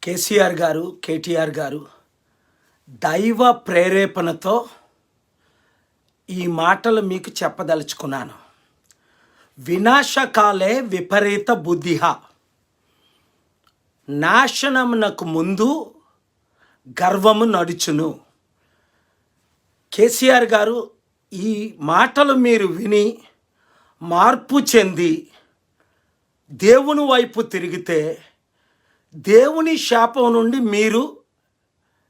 కేసీఆర్ గారు, కేటీఆర్ గారు దైవ ప్రేరేపణతో ఈ మాటలు మీకు చెప్పదలుచుకున్నాను. వినాశకాలే విపరీత బుద్ధిహ, నాశనమునకు ముందు గర్వము నడుచును. కేసీఆర్ గారు ఈ మాటలు మీరు విని మార్పు చెంది దేవుని వైపు తిరిగితే దేవుని శాపం నుండి మీరు,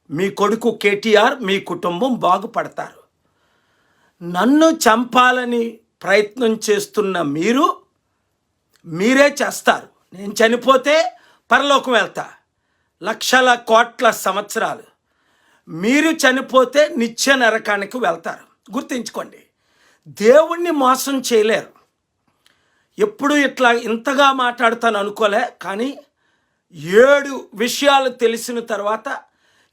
మీ కొడుకు కేటీఆర్, మీ కుటుంబం బాగుపడతారు. నన్ను చంపాలని ప్రయత్నం చేస్తున్న మీరే చేస్తారు. నేను చనిపోతే పరలోకం వెళ్తా, లక్షల కోట్ల సంవత్సరాలు. మీరు చనిపోతే నిత్య నరకానికి వెళ్తారు. గుర్తుంచుకోండి, దేవుణ్ణి మోసం చేయలేరు. ఎప్పుడు ఇంతగా మాట్లాడతాను అనుకోలే, కానీ 7 విషయాలు తెలిసిన తర్వాత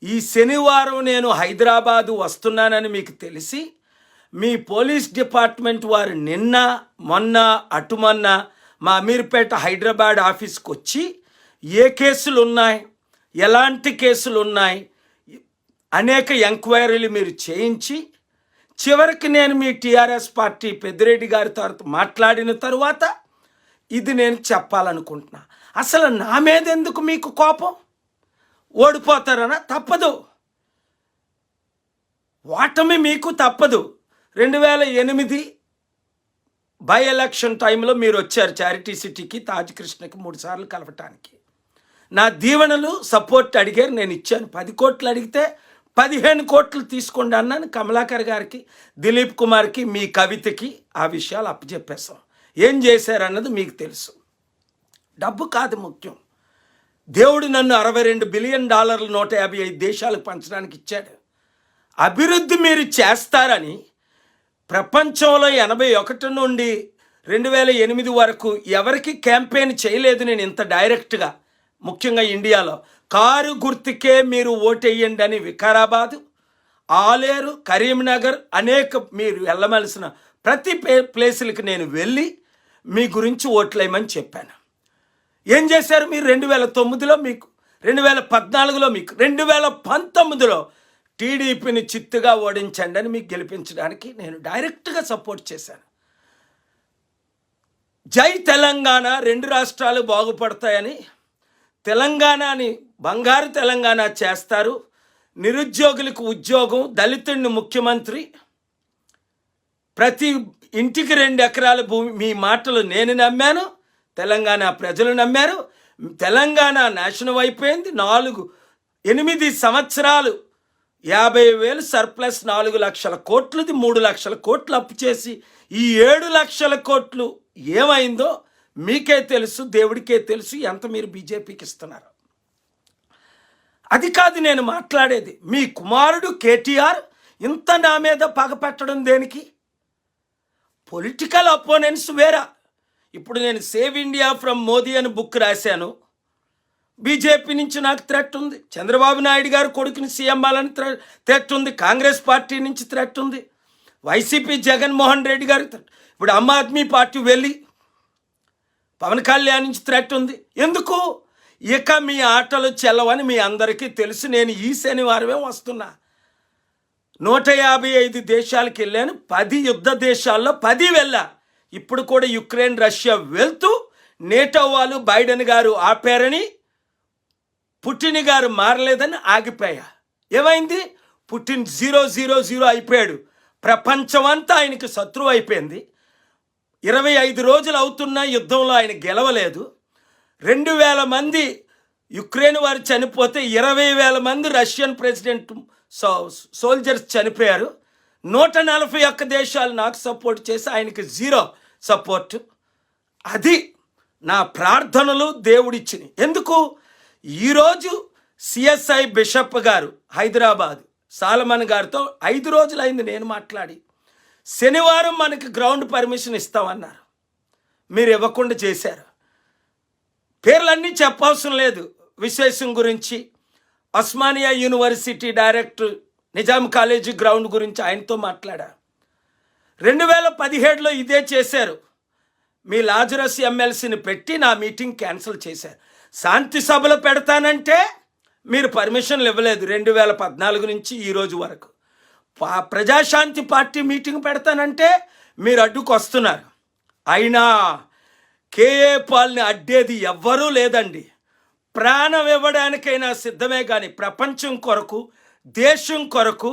ఈ శనివారం నేను హైదరాబాదు వస్తున్నానని మీకు తెలిసి మీ పోలీస్ డిపార్ట్మెంట్ వారు నిన్న మొన్న అటుమొన్న మా అమీర్పేట హైదరాబాద్ ఆఫీస్కి వచ్చి ఏ కేసులు ఉన్నాయి, ఎలాంటి కేసులు ఉన్నాయి, అనేక ఎంక్వైరీలు మీరు చేయించి చివరికి నేను మీ టీఆర్ఎస్ పార్టీ పెద్దిరెడ్డి గారితో మాట్లాడిన తరువాత ఇది నేను చెప్పాలనుకుంటున్నా. అసలు నా మీద ఎందుకు మీకు కోపం? ఓడిపోతారనా? తప్పదు, ఓటమి మీకు తప్పదు. 2008 బై ఎలక్షన్ టైంలో మీరు వచ్చారు చారిటీ సిటీకి, తాజ్ కృష్ణకి 3 సార్లు కలవటానికి. నా దీవెనలు సపోర్ట్ అడిగారు, నేను ఇచ్చాను. 10 కోట్లు అడిగితే 15 కోట్లు తీసుకోండి అన్నాను. కమలాకర్ గారికి, దిలీప్ కుమార్కి, మీ కవితకి ఆ విషయాలు అప్పచెప్పేస్తాం. ఏం చేశారన్నది మీకు తెలుసు. డబ్బు కాదు ముఖ్యం. దేవుడు నన్ను $62 బిలియన్ 155 దేశాలకు పంచడానికి ఇచ్చాడు. అభివృద్ధి మీరు చేస్తారని ప్రపంచంలో 81 నుండి 2008 వరకు ఎవరికి క్యాంపెయిన్ చేయలేదు నేను ఇంత డైరెక్ట్గా. ముఖ్యంగా ఇండియాలో కారు గుర్తుకే మీరు ఓటేయండి అని వికారాబాదు, ఆలేరు, కరీంనగర్ అనేక మీరు వెళ్ళవలసిన ప్రతి ప్లేసులకి నేను వెళ్ళి మీ గురించి ఓట్లేయమని చెప్పాను. ఏం చేశారు మీరు? 2009లో మీకు, 2014లో మీకు, 2019లో టీడీపీని చిత్తుగా ఓడించండి అని మీకు గెలిపించడానికి నేను డైరెక్ట్గా సపోర్ట్ చేశాను. జై తెలంగాణ, 2 రాష్ట్రాలు బాగుపడతాయని, తెలంగాణని బంగారు తెలంగాణ చేస్తారు, నిరుద్యోగులకు ఉద్యోగం, దళితుడిని ముఖ్యమంత్రి, ప్రతి ఇంటికి 2 ఎకరాల భూమి. మీ మాటలు నేను నమ్మాను, తెలంగాణ ప్రజలు నమ్మారు. తెలంగాణ నాశనం అయిపోయింది. 8 సంవత్సరాలు 50,000 సర్ప్లస్, 4 లక్షల కోట్లది, 3 లక్షల కోట్లు అప్పు చేసి ఈ 7 లక్షల కోట్లు ఏమైందో మీకే తెలుసు, దేవుడికే తెలుసు ఎంత మీరు బీజేపీకి ఇస్తున్నారు. అది కాదు నేను మాట్లాడేది. మీ కుమారుడు కేటీఆర్ ఇంత నా మీద పగ పెట్టడం దేనికి? పొలిటికల్ అపోనెంట్స్ వేరా. ఇప్పుడు నేను సేవ్ ఇండియా ఫ్రమ్ మోదీ అని బుక్ రాశాను. బీజేపీ నుంచి నాకు థ్రెట్ ఉంది. చంద్రబాబు నాయుడు గారు కొడుకుని సీఎం అవ్వాలని థ్రెట్ ఉంది. కాంగ్రెస్ పార్టీ నుంచి థ్రెట్ ఉంది. వైసీపీ జగన్మోహన్ రెడ్డి గారికి థ్రెట్. ఇప్పుడు ఆమ్ ఆద్మీ పార్టీ వెళ్ళి పవన్ కళ్యాణ్ నుంచి థ్రెట్ ఉంది. ఎందుకు? ఇక మీ ఆటలు చెల్లవని మీ అందరికీ తెలుసు. నేను ఈ శనివారమే వస్తున్నా. 155 దేశాలకు వెళ్ళాను. 10 యుద్ధ దేశాల్లో 10 వెళ్ళా. ఇప్పుడు కూడా యుక్రెయిన్, రష్యా వెళ్తూ నేటో వాళ్ళు బైడెన్ గారు ఆపారని, పుటిన్ గారు మారలేదని ఆగిపోయా. ఏమైంది? పుటిన్ 000 అయిపోయాడు. ప్రపంచమంతా ఆయనకి శత్రువు అయిపోయింది. 25 రోజులు అవుతున్న యుద్ధంలో ఆయన గెలవలేదు. 2,000 మంది యుక్రెయిన్ వారు చనిపోతే 20,000 మంది రష్యన్ ప్రెసిడెంట్ సోల్జర్స్ చనిపోయారు. 141 దేశాలు నాకు సపోర్ట్ చేసి ఆయనకి 0 సపోర్ట్. అది నా ప్రార్థనలు దేవుడిచ్చినాయి. ఎందుకు? ఈరోజు సిఎస్ఐ బిషప్ గారు హైదరాబాద్ సాలమన్ గారితో 5 రోజులు అయింది నేను మాట్లాడి. శనివారం మనకి గ్రౌండ్ పర్మిషన్ ఇస్తామన్నారు. మీరు ఇవ్వకుండా చేశారు. పేర్లన్నీ చెప్పవసరం లేదు. విశేషం గురించి, Osmania university director, Nizam college ground గురించి ఆయనతో మాట్లాడా. 2017లో ఇదే చేశారు. మీ లాజరస్ ఎమ్మెల్సీని పెట్టి నా మీటింగ్ క్యాన్సిల్ చేశారు. శాంతి సభలు పెడతానంటే మీరు పర్మిషన్లు ఇవ్వలేదు 2014 నుంచి ఈ రోజు వరకు. ప్రజాశాంతి పార్టీ మీటింగ్ పెడతానంటే మీరు అడ్డుకొస్తున్నారు. అయినా కేఏ పాల్ని అడ్డేది ఎవ్వరూ లేదండి. ప్రాణం ఇవ్వడానికైనా సిద్ధమే కానీ ప్రపంచం కొరకు, దేశం కొరకు,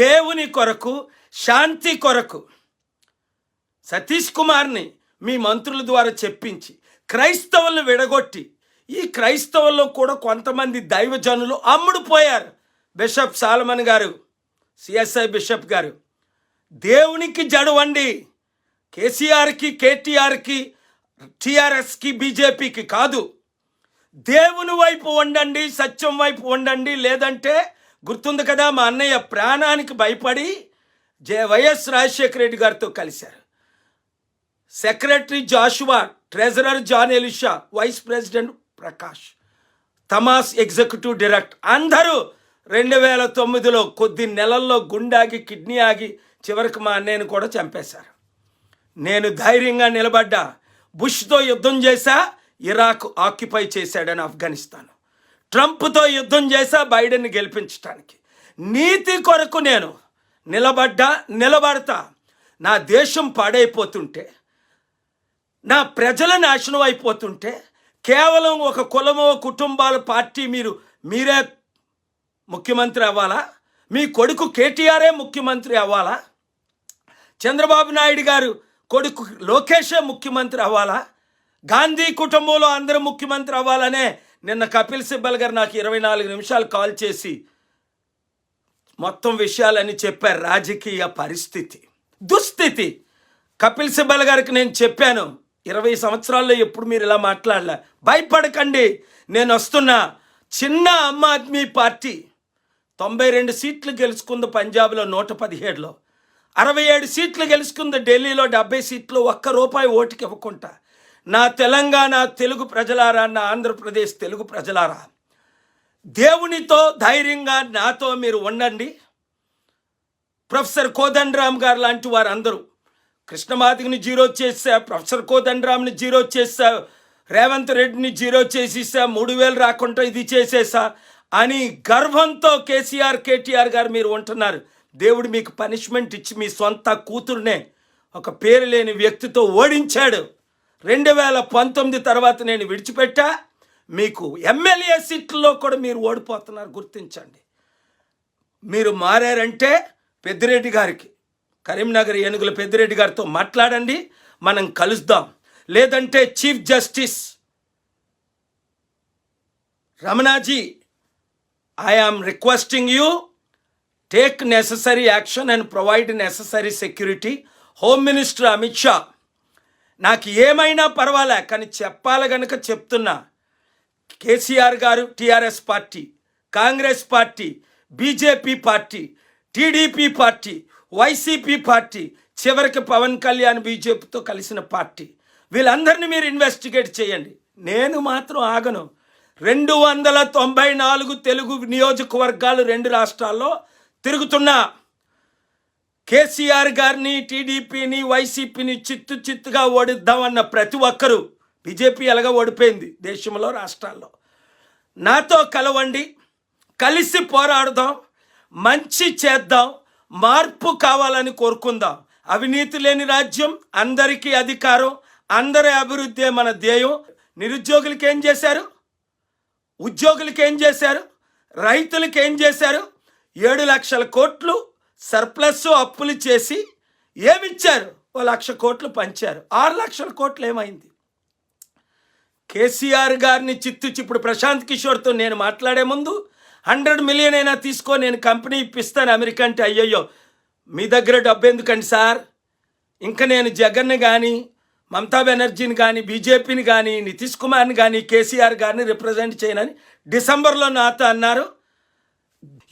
దేవుని కొరకు, శాంతి కొరకు సతీష్ కుమార్ని మీ మంత్రుల ద్వారా చెప్పించి క్రైస్తవులను విడగొట్టి, ఈ క్రైస్తవుల్లో కూడా కొంతమంది దైవజనులు అమ్ముడుపోయారు. బిషప్ సాలమన్ గారు, సిఎస్ఐ బిషప్ గారు, దేవునికి జడువండి. కేసీఆర్కి, కేటీఆర్కి, టీఆర్ఎస్కి, బీజేపీకి కాదు. దేవుని వైపు ఉండండి, సత్యం వైపు ఉండండి. లేదంటే గుర్తుంది కదా, మా అన్నయ్య ప్రాణానికి భయపడి వైఎస్ రాజశేఖర రెడ్డి గారితో కలిశారు. Secretary Joshua, treasurer John Elisha, vice president Prakash, Thomas executive director అందరూ 2009లో కొద్ది నెలల్లో గుండాగి, కిడ్నీ ఆగి చివరికి మా అన్నయ్యను కూడా చంపేశారు. నేను ధైర్యంగా నిలబడ్డా. బుష్తో యుద్ధం చేశా, ఇరాక్ ఆక్యుపై చేశాడని ఆఫ్ఘనిస్తాన్. ట్రంప్తో యుద్ధం చేశా బైడెన్ని గెలిపించడానికి. నీతి కొరకు నేను నిలబడతా. నా దేశం పాడైపోతుంటే, నా ప్రజల నాశనం అయిపోతుంటే, కేవలం ఒక కులమో కుటుంబాల పార్టీ మీరే ముఖ్యమంత్రి అవ్వాలా? మీ కొడుకు కేటీఆరే ముఖ్యమంత్రి అవ్వాలా? చంద్రబాబు నాయుడు గారు కొడుకు లోకేషే ముఖ్యమంత్రి అవ్వాలా? గాంధీ కుటుంబంలో అందరూ ముఖ్యమంత్రి అవ్వాలనే నిన్న కపిల్ సిబ్బల్ గారు నాకు 24 నిమిషాలు కాల్ చేసి మొత్తం విషయాలని చెప్పారు. రాజకీయ పరిస్థితి, దుస్థితి. కపిల్ సిబ్బల్ గారికి నేను చెప్పాను, 20 సంవత్సరాల్లో ఎప్పుడు మీరు ఇలా మాట్లాడలే. భయపడకండి, నేను వస్తున్నా. చిన్న ఆమ్ ఆద్మీ పార్టీ 92 సీట్లు గెలుచుకుంది పంజాబ్లో, 117లో 67 సీట్లు గెలుచుకుంది. ఢిల్లీలో 70 సీట్లు. ₹1 ఓటుకి ఇవ్వకుండా. నా తెలంగాణ తెలుగు ప్రజలారా, నా ఆంధ్రప్రదేశ్ తెలుగు ప్రజలారా, దేవునితో ధైర్యంగా నాతో మీరు ఉండండి. ప్రొఫెసర్ కోదండరామ్ గారు లాంటి వారు అందరూ, కృష్ణమాదిగని జీరో చేసా, ప్రొఫెసర్ కోదండరామ్ని జీరో చేసా, రేవంత్ రెడ్డిని జీరో చేసేసా, 3000 రాకుండా ఇది చేసేసా అని గర్వంతో కేసీఆర్, కేటీఆర్ గారు మీరు ఉంటున్నారు. దేవుడు మీకు పనిష్మెంట్ ఇచ్చి మీ సొంత కూతురునే ఒక పేరు లేని వ్యక్తితో ఓడించాడు. 2019 తర్వాత నేను విడిచిపెట్టా. మీకు ఎమ్మెల్యే సీట్లలో కూడా మీరు ఓడిపోతున్నారు, గుర్తించండి. మీరు మారారంటే పెద్దిరెడ్డి గారికి, కరీంనగర్ ఏనుగుల పెద్దిరెడ్డి గారితో మాట్లాడండి, మనం కలుద్దాం. లేదంటే chief justice Ramana ji, I am requesting you, take necessary action and provide necessary security. Home minister Amit Shah, నాకు ఏమైనా పర్వాలే కానీ చెప్పాలి గనక చెప్తున్నా. కేసీఆర్ గారు, TRS party, Congress party, BJP party, TDP party, YCP party, చివరికి పవన్ కళ్యాణ్ బీజేపీతో కలిసిన పార్టీ, వీళ్ళందరినీ మీరు ఇన్వెస్టిగేట్ చేయండి. నేను మాత్రం ఆగను. 294 తెలుగు నియోజకవర్గాలు 2 రాష్ట్రాల్లో తిరుగుతున్నా. కేసీఆర్ గారిని, టీడీపీని, వైసీపీని చిత్తుగా ఓడిద్దామన్న ప్రతి ఒక్కరూ, బీజేపీ ఎలాగ ఓడిపోయింది దేశంలో, రాష్ట్రాల్లో, నాతో కలవండి, కలిసి పోరాడదాం, మంచి చేద్దాం, మార్పు కావాలని కోరుకుందాం. అవినీతి లేని రాజ్యం, అందరికీ అధికారం, అందరి అభివృద్ధి మన ధ్యేయం. నిరుద్యోగులకి ఏం చేశారు? ఉద్యోగులకి ఏం చేశారు? రైతులకి ఏం చేశారు? 7 లక్షల కోట్లు సర్ప్లస్ అప్పులు చేసి ఏమిచ్చారు? 1 లక్ష కోట్లు పంచారు. 6 లక్షల కోట్లు ఏమైంది? కేసీఆర్ గారిని ఇప్పుడు ప్రశాంత్ కిషోర్తో నేను మాట్లాడే ముందు 100 మిలియన్ అయినా తీసుకో, నేను కంపెనీ ఇప్పిస్తాను అమెరికా అంటే, అయ్యయ్యో మీ దగ్గర డబ్బు ఎందుకండి సార్, ఇంకా నేను జగన్ని కానీ, మమతా బెనర్జీని కానీ, బీజేపీని కానీ, నితీష్ కుమార్ని కానీ, కేసీఆర్ గారిని రిప్రజెంట్ చేయనని డిసెంబర్లో నాతో అన్నారు.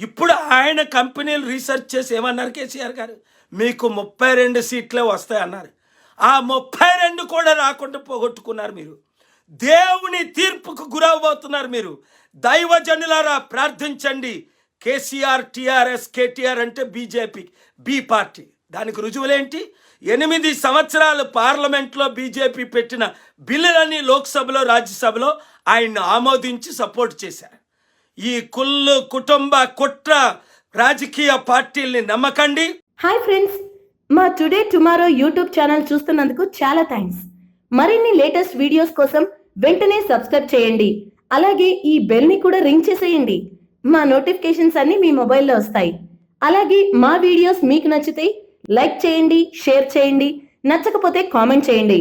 ఇప్పుడు ఆయన కంపెనీలు రీసెర్చ్ చేసి ఏమన్నారు కేసీఆర్ గారు? మీకు 32 సీట్లే వస్తాయి అన్నారు. ఆ 32 కూడా రాకుండా పోగొట్టుకున్నారు. మీరు దేవుని తీర్పుకు గురవబోతున్నారు. మీరు దైవజనులారా ప్రార్థించండి. కేసీఆర్, టీఆర్ఎస్, కేటీఆర్ అంటే బీజేపీ, బి పార్టీ. దానికి రుజువులేంటి? 8 సంవత్సరాలు పార్లమెంట్లో బీజేపీ పెట్టిన బిల్లులన్నీ లోక్సభలో, రాజ్యసభలో ఆయన్ని ఆమోదించి సపోర్ట్ చేశారు. ఈ కుళ్ళు కుటుంబ కుట్ర రాజకీయ పార్టీల్ని నమ్మకండి. హాయ్ ఫ్రెండ్స్, మా టుడే టుమారో యూట్యూబ్ ఛానల్ చూస్తున్నందుకు చాలా థ్యాంక్స్. మరిన్ని లేటెస్ట్ వీడియోస్ కోసం వెంటనే సబ్స్క్రైబ్ చేయండి. అలాగే ఈ బెల్ ని కూడా రింగ్ చేసేయండి. మా నోటిఫికేషన్స్ అన్ని మీ మొబైల్లో వస్తాయి. అలాగే మా వీడియోస్ మీకు నచ్చితే లైక్ చేయండి, షేర్ చేయండి, నచ్చకపోతే కామెంట్ చేయండి.